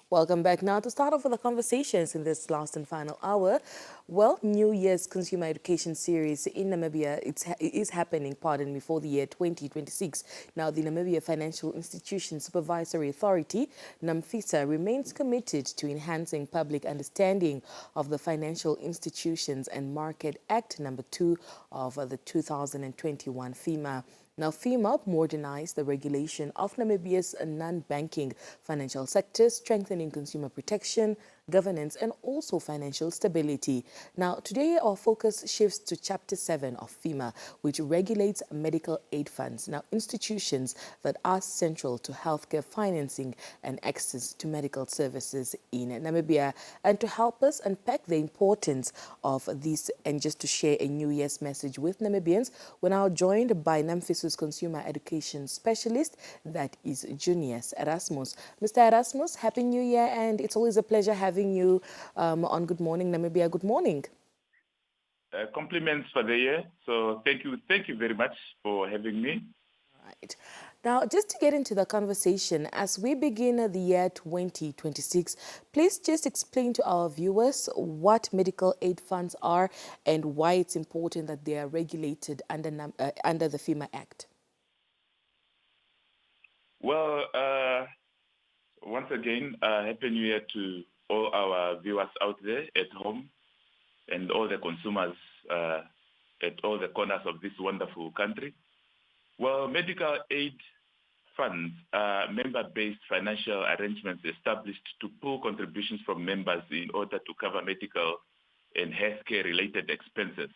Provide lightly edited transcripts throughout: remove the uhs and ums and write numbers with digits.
Welcome back. Now, to start off with the conversations in this last and final hour, well, New Year's Consumer Education Series in Namibia, it is happening, pardon me, for the year 2026. Now, the Namibia Financial Institution Supervisory Authority, NAMFISA, remains committed to enhancing public understanding of the Financial Institutions and Market Act number 2 of the 2021 FIMA. Now, FIMA modernized the regulation of Namibia's non-banking financial sector, strengthening consumer protection, governance, and also financial stability. Now, today our focus shifts to Chapter 7 of FIMA, which regulates medical aid funds. Now, institutions that are central to healthcare financing and access to medical services in Namibia. And to help us unpack the importance of this and just to share a New Year's message with Namibians, we're now joined by NAMFISA Consumer Education Specialist, that is Junias Erasmus. Mr. Erasmus, Happy New Year, and it's always a pleasure having you on Good Morning Namibia. Good morning. Compliments for the year. So thank you very much for having me. Right. Now, just to get into the conversation, as we begin the year 2026, please just explain to our viewers what medical aid funds are and why it's important that they are regulated under the FIMA Act. Well, once again, Happy New Year to all our viewers out there at home and all the consumers at all the corners of this wonderful country. Well, medical aid funds are member-based financial arrangements established to pool contributions from members in order to cover medical and healthcare-related expenses.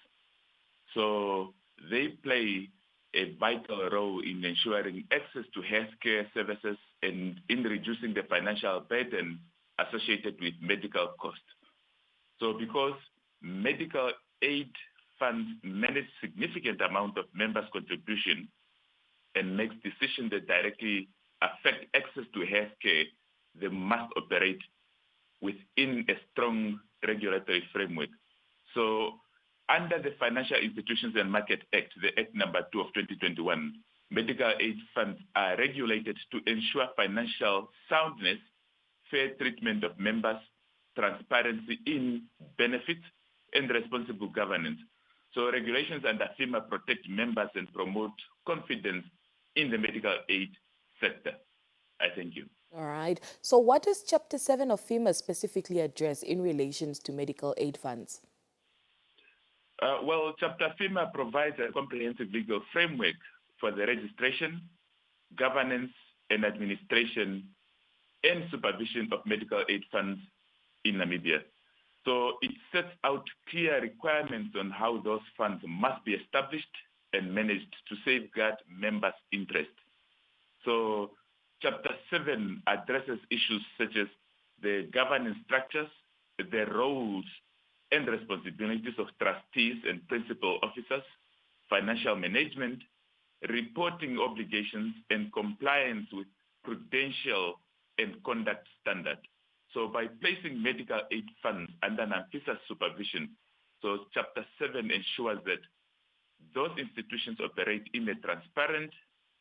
So they play a vital role in ensuring access to healthcare services and in reducing the financial burden associated with medical costs. So because medical aid funds manage significant amount of members' contribution and makes decisions that directly affect access to healthcare, they must operate within a strong regulatory framework. So under the Financial Institutions and Market Act, the Act number 2 of 2021, medical aid funds are regulated to ensure financial soundness, fair treatment of members, transparency in benefits, and responsible governance. So regulations under FIMA protect members and promote confidence in the medical aid sector. I thank you. All right. So what does Chapter 7 of FIMA specifically address in relations to medical aid funds? Well, Chapter FIMA provides a comprehensive legal framework for the registration, governance, and administration and supervision of medical aid funds in Namibia. So it sets out clear requirements on how those funds must be established and managed to safeguard members' interests. So Chapter 7 addresses issues such as the governance structures, the roles and responsibilities of trustees and principal officers, financial management, reporting obligations, and compliance with prudential and conduct standards. So by placing medical aid funds under NAMFISA supervision, so Chapter 7 ensures that those institutions operate in a transparent,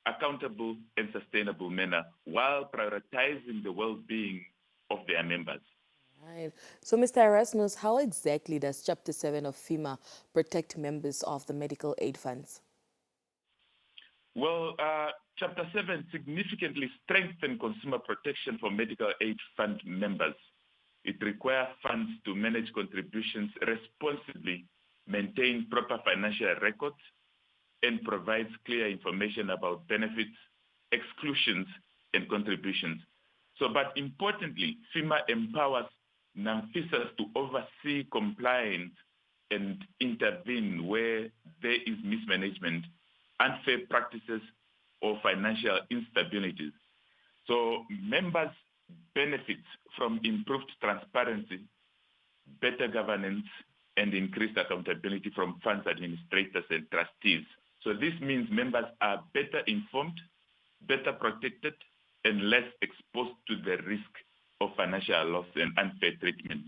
accountable, and sustainable manner while prioritizing the well-being of their members. Right. So, Mr. Erasmus, how exactly does Chapter 7 of FIMA protect members of the medical aid funds? Well, Chapter 7 significantly strengthens consumer protection for medical aid fund members. It requires funds to manage contributions responsibly, maintain proper financial records, and provides clear information about benefits, exclusions, and contributions. So, but importantly, FIMA empowers NAMFISAs to oversee compliance and intervene where there is mismanagement, unfair practices, or financial instabilities. So members benefit from improved transparency, better governance, and increased accountability from funds administrators and trustees. So this means members are better informed, better protected, and less exposed to the risk of financial loss and unfair treatment.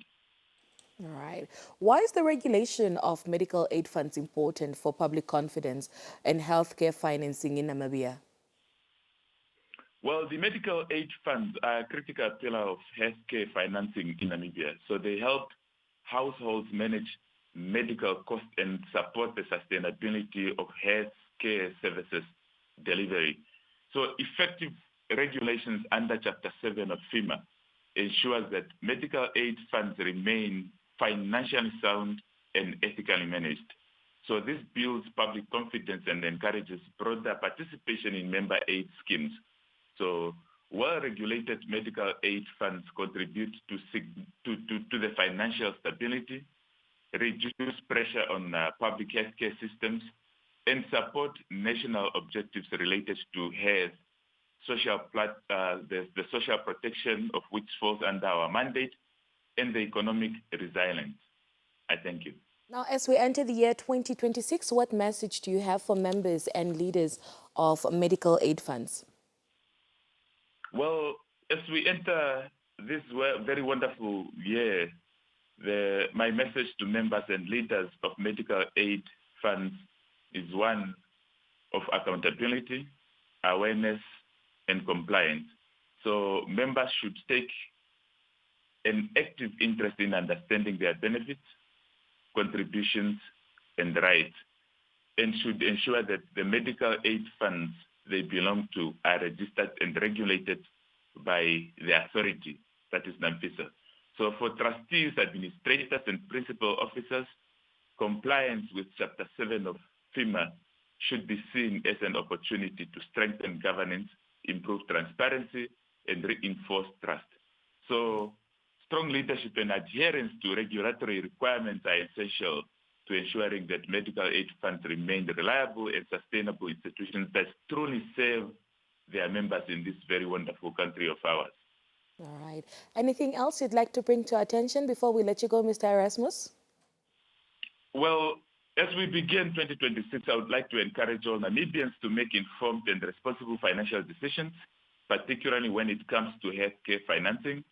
All right. Why is the regulation of medical aid funds important for public confidence and healthcare financing in Namibia? Well, the medical aid funds are a critical pillar of healthcare financing in Namibia. So they help households manage medical costs and support the sustainability of healthcare services delivery. So effective regulations under Chapter 7 of FIMA ensures that medical aid funds remain financially sound and ethically managed. So this builds public confidence and encourages broader participation in member aid schemes. So well-regulated medical aid funds contribute to the financial stability, reduce pressure on public healthcare systems, and support national objectives related to health, the social protection of which falls under our mandate, and the economic resilience. I thank you. Now, as we enter the year 2026, what message do you have for members and leaders of medical aid funds? Well, as we enter this very wonderful year, my message to members and leaders of medical aid funds is one of accountability, awareness, and compliance. So members should take an active interest in understanding their benefits, contributions, and rights, and should ensure that the medical aid funds they belong to are registered and regulated by the authority, that is NAMFISA. So for trustees, administrators, and principal officers, compliance with Chapter 7 of FIMA should be seen as an opportunity to strengthen governance, improve transparency, and reinforce trust. So strong leadership and adherence to regulatory requirements are essential to ensuring that medical aid funds remain reliable and sustainable institutions that truly serve their members in this very wonderful country of ours. All right. Anything else you'd like to bring to our attention before we let you go, Mr. Erasmus? Well, as we begin 2026, I would like to encourage all Namibians to make informed and responsible financial decisions, particularly when it comes to healthcare financing.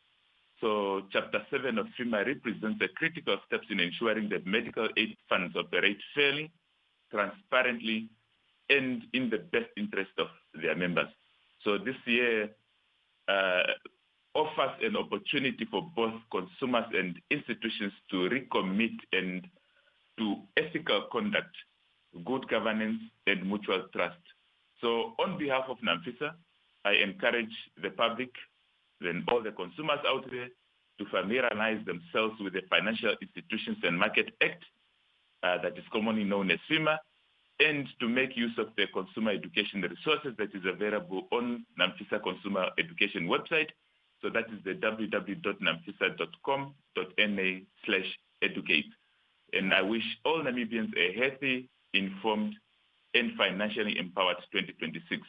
So Chapter 7 of FIMA represents the critical steps in ensuring that medical aid funds operate fairly, transparently, and in the best interest of their members. So this year offers an opportunity for both consumers and institutions to recommit and to ethical conduct, good governance, and mutual trust. So on behalf of NAMFISA, I encourage the public and all the consumers out there to familiarize themselves with the Financial Institutions and Market Act, that is commonly known as FIMA, and to make use of the consumer education resources that is available on NAMFISA Consumer Education website. So that is the www.namfisa.com.na/educate. And I wish all Namibians a healthy, informed, and financially empowered 2026,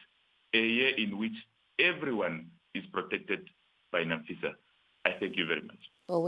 a year in which everyone is protected by NAMFISA. I thank you very much. Well,